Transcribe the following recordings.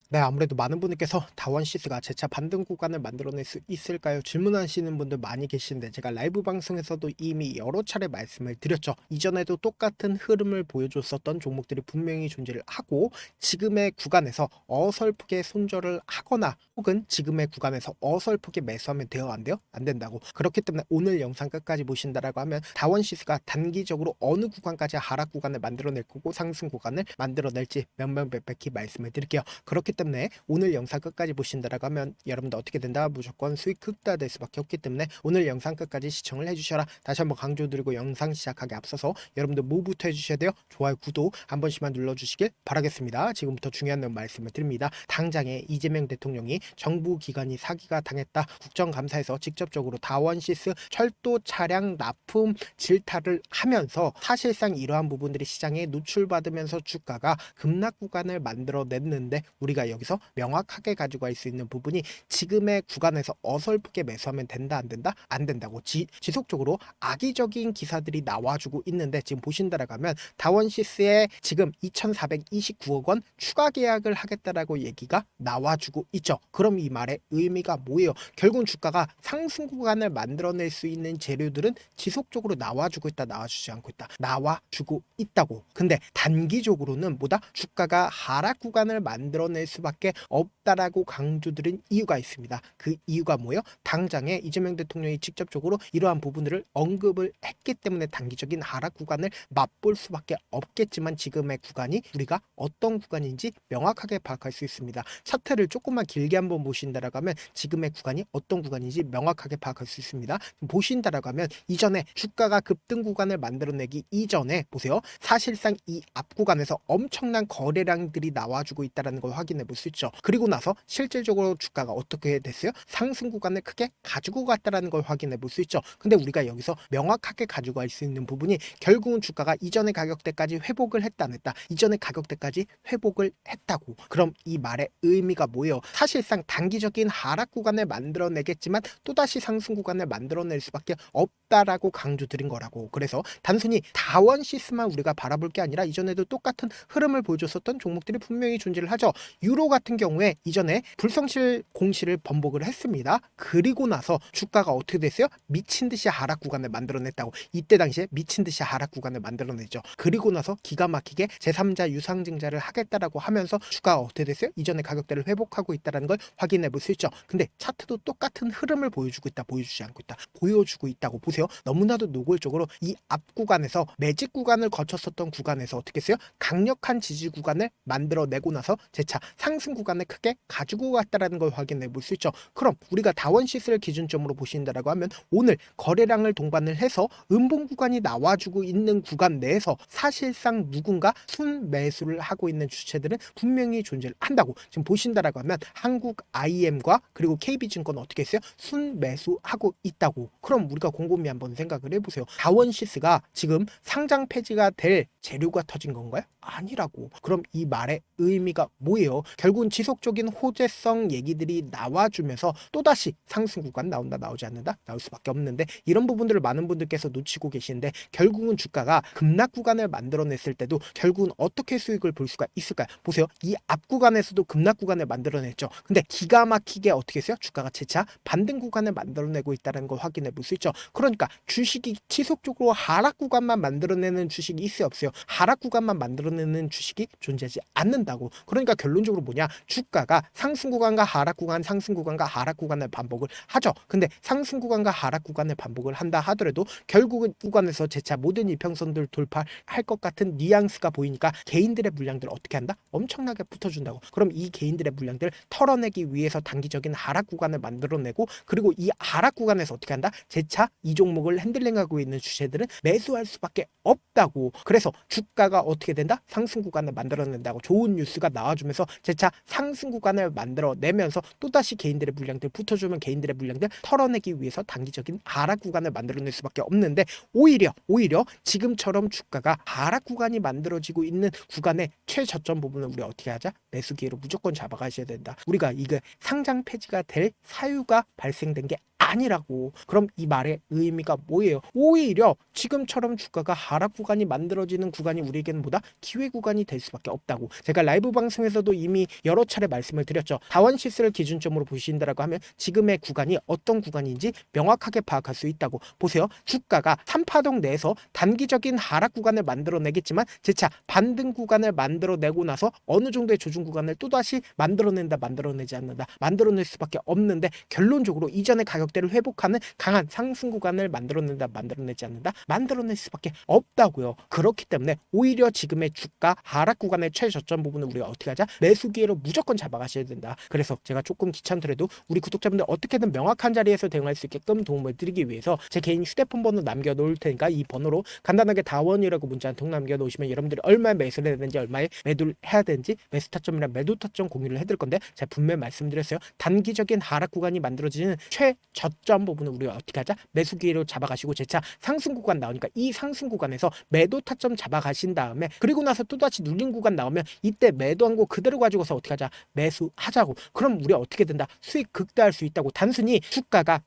네, 아무래도 많은 분들께서 다원시스가 재차 반등 구간을 만들어낼 수 있을까요? 질문하시는 분들 많이 계신데 제가 라이브 방송에서도 이미 여러 차례 말씀을 드렸죠. 이전에도 똑같은 흐름을 보여줬었던 종목들이 분명히 존재를 하고 지금의 구간에서 어설프게 손절을 하거나 혹은 지금의 구간에서 어설프게 매수하면 돼요? 안 돼요? 안 된다고. 그렇기 때문에 오늘 영상 끝까지 보신다라고 하면 다원시스가 단기적으로 어느 구간까지 하락 구간을 만들어낼 거고 상승 구간을 만들어낼지 명명백백히 말씀을 드릴게요. 그렇기 때문에 오늘 영상 끝까지 보신다라고 하면 여러분들 어떻게 된다? 무조건 수익 극대화될 수밖에 없기 때문에 오늘 영상 끝까지 시청을 해주셔라. 다시 한번 강조드리고 영상 시작하기 앞서서 여러분들 뭐부터 해주셔야 돼요? 좋아요, 구독 한 번씩만 눌러주시길 바라겠습니다. 지금부터 중요한 말씀을 드립니다. 당장에 이재명 대통령이 정부 기관이 사기가 당했다. 국정감사에서 직접적으로 다원시스 철도 차량 납품 질타를 하면서 사실상 이러한 부분들이 시장에 노출받으면서 주가가 급락 구간을 만들어냈는데 우리가 여기서 명확하게 가지고 갈 수 있는 부분이 지금의 구간에서 어설프게 매수하면 된다 안 된다? 안 된다고 지속적으로 악의적인 기사들이 나와주고 있는데 지금 보신다라고 하면 다원시스에 지금 2,429억 원 추가 계약을 하겠다라고 얘기가 나와주고 있죠. 그럼 이 말의 의미가 뭐예요? 결국은 주가가 상승 구간을 만들어낼 수 있는 재료들은 지속적으로 나와주고 있다, 나와주지 않고 있다, 나와주고 있다고. 근데 단기적으로는 뭐다? 주가가 하락 구간을 만들어낼 수밖에 없다라고 강조드린 이유가 있습니다. 그 이유가 뭐예요? 당장에 이재명 대통령이 직접적으로 이러한 부분들을 언급을 했기 때문에 단기적인 하락 구간을 맛볼 수밖에 없겠지만 지금의 구간이 우리가 어떤 구간인지 명확하게 파악할 수 있습니다. 차트를 조금만 길게 한번 보신다라고 하면 지금의 구간이 어떤 구간인지 명확하게 파악할 수 있습니다. 보신다라고 하면 이전에 주가가 급등 구간을 만들어내기 이전에 보세요. 사실상 이 앞 구간에서 엄청난 거래량들이 나와주고 있다는 걸 확인해 볼 수 있죠. 그리고 나서 실질적으로 주가가 어떻게 됐어요? 상승 구간을 크게 가지고 갔다는 걸 확인해 볼 수 있죠. 근데 우리가 여기서 명확하게 가지고 갈 수 있는 부분이 결국은 주가가 이전의 가격대까지 회복을 했다 안 했다. 이전의 가격대까지 회복을 했다고. 그럼 이 말의 의미가 뭐예요? 사실상 단기적인 하락 구간을 만들어내겠지만 또다시 상승 구간을 만들어낼 수밖에 없다라고 강조드린 거라고. 그래서 단순히 다원시스만 우리가 바라볼 게 아니라 이전에도 똑같은 흐름을 보여줬었던 종목들이 분명히 존재를 하죠. 유로 같은 경우에 이전에 불성실 공시를 번복을 했습니다. 그리고 나서 주가가 어떻게 됐어요? 미친 듯이 하락 구간을 만들어냈다고. 이때 당시에 미친 듯이 하락 구간을 만들어냈죠. 그리고 나서 기가 막히게 제3자 유상증자를 하겠다라고 하면서 주가가 어떻게 됐어요? 이전의 가격대를 회복하고 있다는 걸 확인해 볼 수 있죠. 근데 차트도 똑같은 흐름을 보여주고 있다, 보여주지 않고 있다, 보여주고 있다고 보세요. 너무나도 노골적으로 이 앞 구간에서 매직 구간을 거쳤었던 구간에서 어떻게 했어요? 강력한 지지 구간을 만들어내고 나서 재차 상승 구간을 크게 가지고 갔다라는 걸 확인해 볼 수 있죠. 그럼 우리가 다원시스를 기준점으로 보신다라고 하면 오늘 거래량을 동반을 해서 음봉 구간이 나와주고 있는 구간 내에서 사실상 누군가 순매수를 하고 있는 주체들은 분명히 존재를 한다고. 지금 보신다라고 하면 한국 IM과 그리고 KB증권 어떻게 했어요? 순매수하고 있다고. 그럼 우리가 곰곰이 한번 생각을 해보세요. 다원시스가 지금 상장 폐지가 될 재료가 터진 건가요? 아니라고. 그럼 이 말의 의미가 뭐예요? 결국은 지속적인 호재성 얘기들이 나와주면서 또다시 상승 구간 나온다, 나오지 않는다, 나올 수밖에 없는데 이런 부분들을 많은 분들께서 놓치고 계시는데 결국은 주가가 급락 구간을 만들어냈을 때도 결국은 어떻게 수익을 볼 수가 있을까요? 보세요. 이 앞 구간에서도 급락 구간을 만들어냈죠. 근데 기가 막히게 어떻게 했어요? 주가가 재차 반등 구간을 만들어내고 있다는 걸 확인해 볼 수 있죠. 그러니까 주식이 지속적으로 하락 구간만 만들어내는 주식이 있어요, 없어요? 하락 구간만 만들어내는 주식이 존재하지 않는다고. 그러니까 결론적으로 뭐냐? 주가가 상승 구간과 하락 구간, 상승 구간과 하락 구간을 반복을 하죠. 근데 상승 구간과 하락 구간을 반복을 한다 하더라도 결국은 구간에서 재차 모든 이평선들 돌파할 것 같은 뉘앙스가 보이니까 개인들의 물량들 어떻게 한다? 엄청나게 붙어준다고. 그럼 이 개인들의 물량들 털어내기 위해서 단기적인 하락 구간을 만들어내고 그리고 이 하락 구간에서 어떻게 한다? 재차 이 종목을 핸들링하고 있는 주체들은 매수할 수밖에 없다고. 그래서 주가가 어떻게 된다? 상승 구간을 만들어낸다고. 좋은 뉴스가 나와주면서 재차 상승 구간을 만들어내면서 또다시 개인들의 물량들 붙어주면 개인들의 물량들 털어내기 위해서 단기적인 하락 구간을 만들어낼 수밖에 없는데 오히려 지금처럼 주가가 하락 구간이 만들어지고 있는 구간의 최저점 부분을 우리가 어떻게 하자? 매수 기회로 무조건 잡아가셔야 된다. 우리가 이게 상장 폐지가 될 사유가 발생된 게 아니라고. 그럼 이 말의 의미가 뭐예요? 오히려 지금처럼 주가가 하락 구간이 만들어지는 구간이 우리에게는 보다 기회 구간이 될 수밖에 없다고. 제가 라이브 방송에서도 이미 이미 여러 차례 말씀을 드렸죠. 다원시스를 기준점으로 보신다라고 하면 지금의 구간이 어떤 구간인지 명확하게 파악할 수 있다고. 보세요. 주가가 3파동 내에서 단기적인 하락 구간을 만들어내겠지만 재차 반등 구간을 만들어내고 나서 어느 정도의 조정 구간을 또다시 만들어내지 않는다. 만들어낼 수밖에 없는데 결론적으로 이전의 가격대를 회복하는 강한 상승 구간을 만들어내지 않는다. 만들어낼 수밖에 없다고요. 그렇기 때문에 오히려 지금의 주가 하락 구간의 최저점 부분을 우리가 어떻게 하자? 매수 기회로 무조건 잡아가셔야 된다. 그래서 제가 조금 귀찮더라도 우리 구독자분들 어떻게든 명확한 자리에서 대응할 수 있게끔 도움을 드리기 위해서 제 개인 휴대폰 번호 남겨놓을 테니까 이 번호로 간단하게 다원이라고 문자 한 통 남겨놓으시면 여러분들이 얼마에 매수를 해야 되는지 얼마에 매도를 해야 되는지 매수 타점이랑 매도 타점 공유를 해드릴 건데 제가 분명히 말씀드렸어요. 단기적인 하락 구간이 만들어지는 최저점 부분을 우리가 어떻게 하자? 매수 기회로 잡아가시고 재차 상승 구간 나오니까 이 상승 구간에서 매도 타점 잡아가신 다음에 그리고 나서 또다시 눌린 구간 나오면 이때 매도한 거 그대로 가지고서 어떻게 하자? 매수하자고. 그럼 우리가 어떻게 된다? 수익 극대화할 수 있다고. 단순히 주가가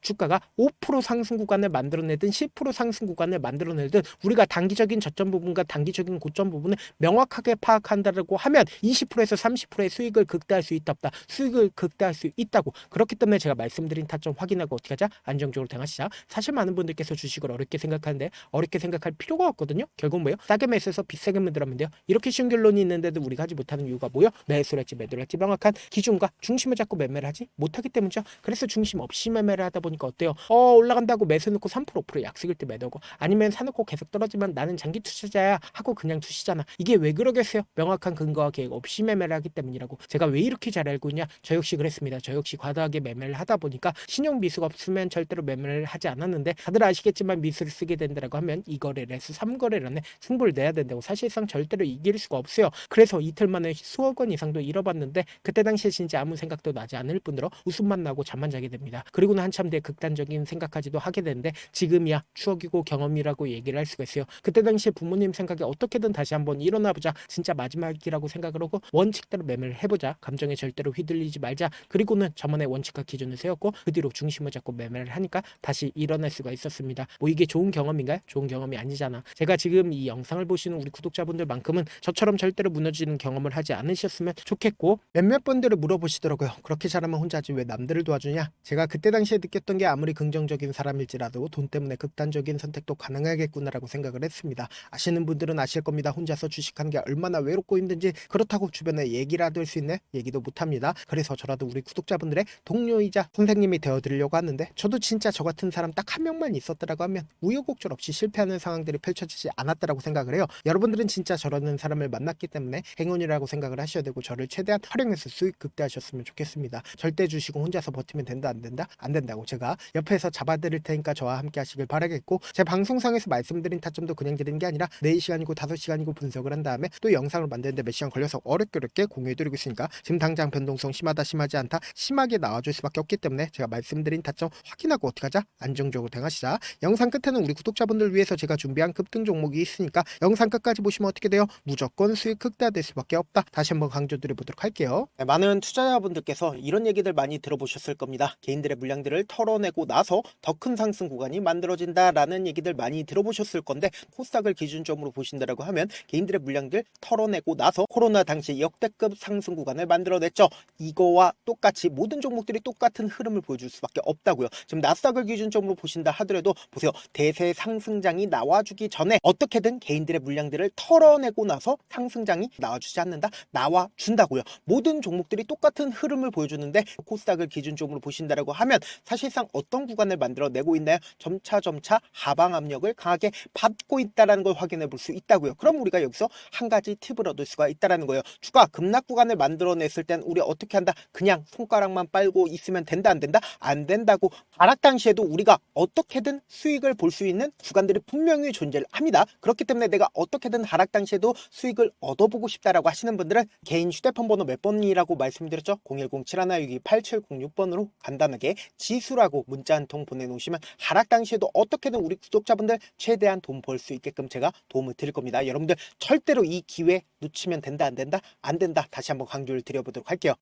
5% 상승 구간을 만들어내든 10% 상승 구간을 만들어내든 우리가 단기적인 저점 부분과 단기적인 고점 부분을 명확하게 파악한다고 하면 20%에서 30%의 수익을 극대화할 수 있다 없다. 수익을 극대화할 수 있다고. 그렇기 때문에 제가 말씀드린 타점 확인하고 어떻게 하자? 안정적으로 대응하시자. 사실 많은 분들께서 주식을 어렵게 생각하는데 어렵게 생각할 필요가 없거든요. 결국 뭐예요? 싸게 매수해서 비싸게 매도하면 돼요. 이렇게 쉬운 결론이 있는데도 우리가 하지 못하는 이유가 뭐예요? 매수를 할지 매도를 할지 명확한 기준과 중심을 잡고 매매를 하지 못하기 때문이죠. 그래서 중심 없이 매매를 하다 보니까 어때요? 올라간다고 매수 놓고 3% 5% 약속일 때 매도하고 아니면 사놓고 계속 떨어지면 나는 장기 투자자야 하고 그냥 두시잖아. 이게 왜 그러겠어요? 명확한 근거와 계획 없이 매매를 하기 때문이라고. 제가 왜 이렇게 잘 알고 있냐? 저 역시 그랬습니다. 저 역시 과도하게 매매를 하다 보니까 신용 미수가 없으면 절대로 매매를 하지 않았는데 다들 아시겠지만 미수를 쓰게 된다라고 하면 2거래에서 3거래란에 승부를 내야 된다고. 사실상 절대로 이길 수가 없어요. 그래서 이틀 만에 수억 원 이상도 잃어봤는데 그때 당시에 진짜 아무 생각도 나지 않을 뿐더러 웃음만 나고 잠만 자게 됩니다. 그리고는 한참 뒤에 극단적인 생각까지도 하게 되는데 지금이야 추억이고 경험이라고 얘기를 할 수가 있어요. 그때 당시에 부모님 생각에 어떻게든 다시 한번 일어나보자. 진짜 마지막이라고 생각을 하고 원칙대로 매매를 해보자. 감정에 절대로 휘둘리지 말자. 그리고는 저만의 원칙과 기준을 세웠고 그 뒤로 중심을 잡고 매매를 하니까 다시 일어날 수가 있었습니다. 뭐 이게 좋은 경험인가요? 좋은 경험이 아니잖아. 제가 지금 이 영상을 보시는 우리 구독자분들만큼은 저처럼 절대로 무너지는 경험을 하지 않으셨으면 좋겠고 몇몇 분들을 물어보시더라고요. 그렇게 잘하면 혼자 하지 왜 남들을 도와주냐? 제가 그때 당시에 느꼈던 게 아무리 긍정적인 사람일지라도 돈 때문에 극단적인 선택도 가능하겠구나라고 생각을 했습니다. 아시는 분들은 아실 겁니다. 혼자서 주식하는 게 얼마나 외롭고 힘든지. 그렇다고 주변에 얘기라도 할 수 있네? 얘기도 못합니다. 그래서 저라도 우리 구독자분들의 동료이자 선생님이 되어드리려고 하는데 저도 진짜 저 같은 사람 딱 한 명만 있었더라고 하면 우여곡절 없이 실패하는 상황들이 펼쳐지지 않았다라고 생각을 해요. 여러분들은 진짜 저라는 사람을 만났기 때문에 행운이라고 생각을 하셔야 되고 저를 최대한 활용해서 수익 극대화하셨으면 좋겠습니다. 절대 주식은 혼자서 버티면 된다 안 된다? 안 된다고. 제가 옆에서 잡아드릴 테니까 저와 함께 하시길 바라겠고 제 방송상에서 말씀드린 타점도 그냥 드리는 게 아니라 4시간이고 5시간이고 분석을 한 다음에 또 영상을 만드는데 몇 시간 걸려서 어렵게 공유해드리고 있으니까 지금 당장 변동성 심하다 심하지 않다 심하게 나와줄 수밖에 없기 때문에 제가 말씀드린 타점 확인하고 어떻게 하자? 안정적으로 대응하시자. 영상 끝에는 우리 구독자분들 위해서 제가 준비한 급등 종목이 있으니까 영상 끝까지 보시면 어떻게 돼요? 무조건 수익 극대화될 수밖에 없다. 다시 한번 강조드려보도록 할게요. 네, 많은 투자자분들께서 이런 얘기들 많이 들어보셨을 겁니다. 개인들의 물량들을 털어내고 나서 더 큰 상승 구간이 만들어진다라는 얘기들 많이 들어보셨을 건데 코스닥을 기준점으로 보신다라고 하면 개인들의 물량들 털어내고 나서 코로나 당시 역대급 상승 구간을 만들어냈죠. 이거와 똑같이 모든 종목들이 똑같은 흐름을 보여줄 수밖에 없다고요. 지금 나스닥을 기준점으로 보신다 하더라도 보세요. 대세 상승장이 나와주기 전에 어떻게든 개인들의 물량들을 털어내고 나서 상승장이 나와주지 않는다? 나와준다고요. 모든 종목들이 똑같은 흐름을 보여주는데 코스닥을 기준점으로 보신다라고 하면 사실상 어떤 구간을 만들어내고 있나요? 점차 하방 압력을 강하게 받고 있다는 걸 확인해 볼 수 있다고요. 그럼 우리가 여기서 한 가지 팁을 얻을 수가 있다는 거예요. 주가 급락 구간을 만들어냈을 땐 우리 어떻게 한다? 그냥 손가락만 빨고 있으면 된다 안 된다? 안 된다고. 하락 당시에도 우리가 어떻게든 수익을 볼 수 있는 구간들이 분명히 존재를 합니다. 그렇기 때문에 내가 어떻게든 하락 당시에도 수익을 얻어보고 싶다라고 하시는 분들은 개인 휴대폰 번호 몇 번이라고 말씀드렸죠? 010-7162-8706번으로 간단하게 지수라고 문자 한 통 보내놓으시면 하락 당시에도 어떻게든 우리 구독자분들 최대한 돈 벌 수 있게끔 제가 도움을 드릴 겁니다. 여러분들 절대로 이 기회 놓치면 된다 안 된다? 안 된다. 다시 한번 강조를 드려보도록 할게요.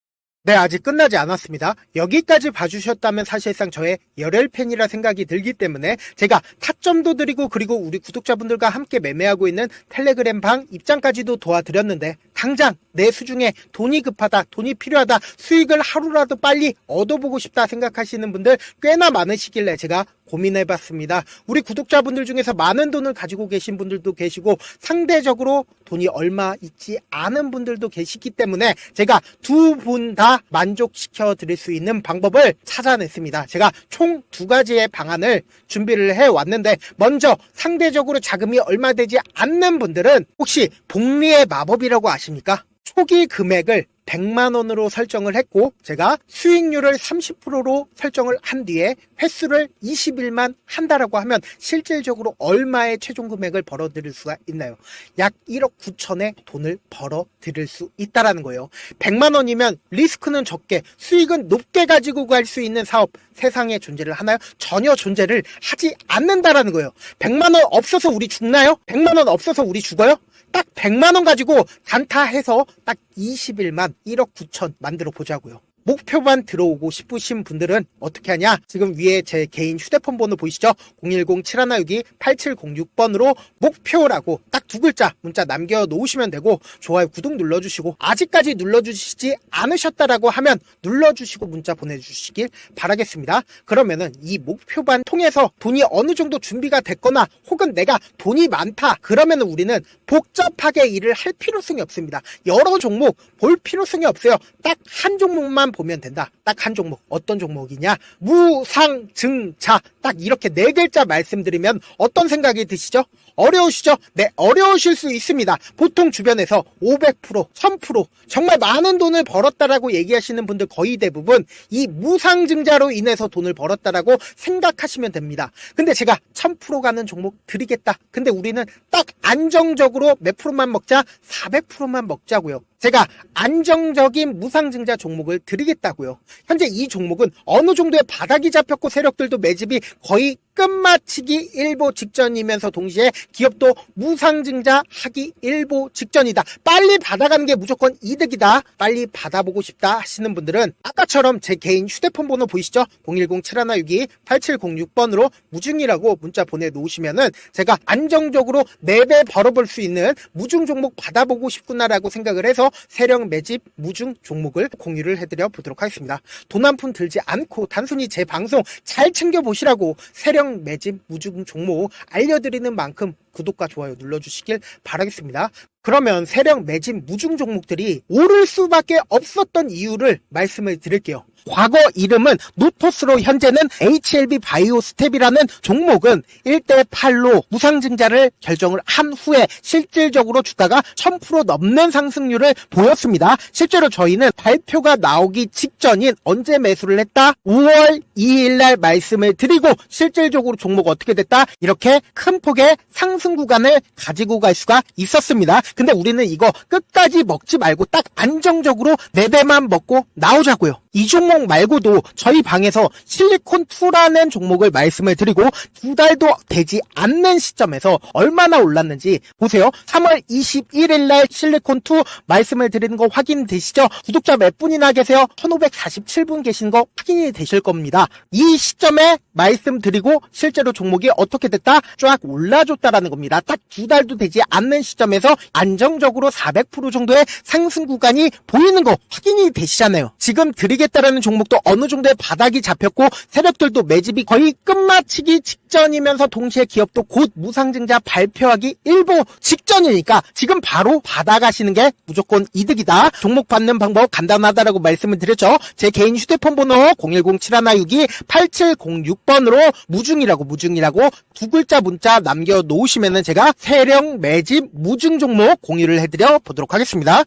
네, 아직 끝나지 않았습니다. 여기까지 봐주셨다면 사실상 저의 열혈 팬이라 생각이 들기 때문에 제가 타점도 드리고 그리고 우리 구독자분들과 함께 매매하고 있는 텔레그램 방 입장까지도 도와드렸는데 당장 내 수중에 돈이 급하다, 돈이 필요하다, 수익을 하루라도 빨리 얻어보고 싶다 생각하시는 분들 꽤나 많으시길래 제가 고민해봤습니다. 우리 구독자분들 중에서 많은 돈을 가지고 계신 분들도 계시고 상대적으로 돈이 얼마 있지 않은 분들도 계시기 때문에 제가 두 분 다 만족시켜 드릴 수 있는 방법을 찾아냈습니다. 제가 총 2가지의 방안을 준비를 해왔는데, 먼저 상대적으로 자금이 얼마 되지 않는 분들은 혹시 복리의 마법이라고 아십니까? 초기 금액을 100만원으로 설정을 했고 제가 수익률을 30%로 설정을 한 뒤에 횟수를 20일만 한다라고 하면 실질적으로 얼마의 최종 금액을 벌어들일 수가 있나요? 약 1억 9천의 돈을 벌어들일 수 있다라는 거예요. 100만원이면 리스크는 적게 수익은 높게 가지고 갈 수 있는 사업 세상에 존재를 하나요? 전혀 존재를 하지 않는다라는 거예요. 100만원 없어서 우리 죽나요? 100만원 없어서 우리 죽어요? 딱 100만원 가지고 단타해서 딱 20일만 1억 9천 만들어 보자고요. 목표만 들어오고 싶으신 분들은 어떻게 하냐? 지금 위에 제 개인 휴대폰 번호 보이시죠? 010-7162-8706번으로 목표라고 딱 2글자 문자 남겨놓으시면 되고, 좋아요, 구독 눌러주시고, 아직까지 눌러주시지 않으셨다라고 하면 눌러주시고 문자 보내주시길 바라겠습니다. 그러면은 이 목표반 통해서 돈이 어느 정도 준비가 됐거나 혹은 내가 돈이 많다 그러면은 우리는 복잡하게 일을 할 필요성이 없습니다. 여러 종목 볼 필요성이 없어요. 딱 한 종목만 보면 된다. 딱 한 종목. 어떤 종목이냐? 무상증자. 딱 이렇게 4글자 말씀드리면 어떤 생각이 드시죠? 어려우시죠? 네, 어려우실 수 있습니다. 보통 주변에서 500%, 1000% 정말 많은 돈을 벌었다라고 얘기하시는 분들 거의 대부분 이 무상증자로 인해서 돈을 벌었다라고 생각하시면 됩니다. 근데 제가 1000% 가는 종목 드리겠다. 근데 우리는 딱 안정적으로 몇 프로만 먹자? 400%만 먹자고요. 제가 안정적인 무상증자 종목을 드리겠다고요. 현재 이 종목은 어느 정도의 바닥이 잡혔고 세력들도 매집이 거의 끝마치기 일보 직전이면서 동시에 기업도 무상증자 하기 일보 직전이다. 빨리 받아가는 게 무조건 이득이다. 빨리 받아보고 싶다 하시는 분들은 아까처럼 제 개인 휴대폰 번호 보이시죠? 010-7162-8706번으로 무중이라고 문자 보내놓으시면은 제가 안정적으로 4배 벌어볼 수 있는 무중 종목 받아보고 싶구나라고 생각을 해서 세력 매집 무중 종목을 공유를 해드려 보도록 하겠습니다. 돈 한 푼 들지 않고 단순히 제 방송 잘 챙겨보시라고 세력 매집 무중 종목 알려드리는 만큼 구독과 좋아요 눌러주시길 바라겠습니다. 그러면 세력 매집 무중 종목들이 오를 수밖에 없었던 이유를 말씀을 드릴게요. 과거 이름은 노토스로 현재는 HLB 바이오스텝이라는 종목은 1대8로 무상증자를 결정을 한 후에 실질적으로 주가가 1000% 넘는 상승률을 보였습니다. 실제로 저희는 발표가 나오기 직전인 언제 매수를 했다? 5월 2일 날 말씀을 드리고 실질적으로 종목 어떻게 됐다? 이렇게 큰 폭의 상승 구간을 가지고 갈 수가 있었습니다. 근데 우리는 이거 끝까지 먹지 말고 딱 안정적으로 4배만 먹고 나오자고요. 이 종목 말고도 저희 방에서 실리콘2라는 종목을 말씀을 드리고 2달도 되지 않는 시점에서 얼마나 올랐는지 보세요. 3월 21일 날 실리콘2 말씀을 드리는 거 확인되시죠? 구독자 몇 분이나 계세요? 1547분 계신 거 확인이 되실 겁니다. 이 시점에 말씀드리고 실제로 종목이 어떻게 됐다? 쫙 올라줬다라는 겁니다. 딱 2달도 되지 않는 시점에서 안정적으로 400% 정도의 상승 구간이 보이는 거 확인이 되시잖아요. 지금 드리겠다라는 종목도 어느 정도의 바닥이 잡혔고 세력들도 매집이 거의 끝마치기 직전이면서 동시에 기업도 곧 무상증자 발표하기 일보 직전이니까 지금 바로 받아가시는 게 무조건 이득이다. 종목 받는 방법 간단하다라고 말씀을 드렸죠. 제 개인 휴대폰 번호 010-7162-8706번으로 무중이라고 2글자 문자 남겨놓으시면은 제가 세력 매집 무중 종목 공유를 해드려 보도록 하겠습니다.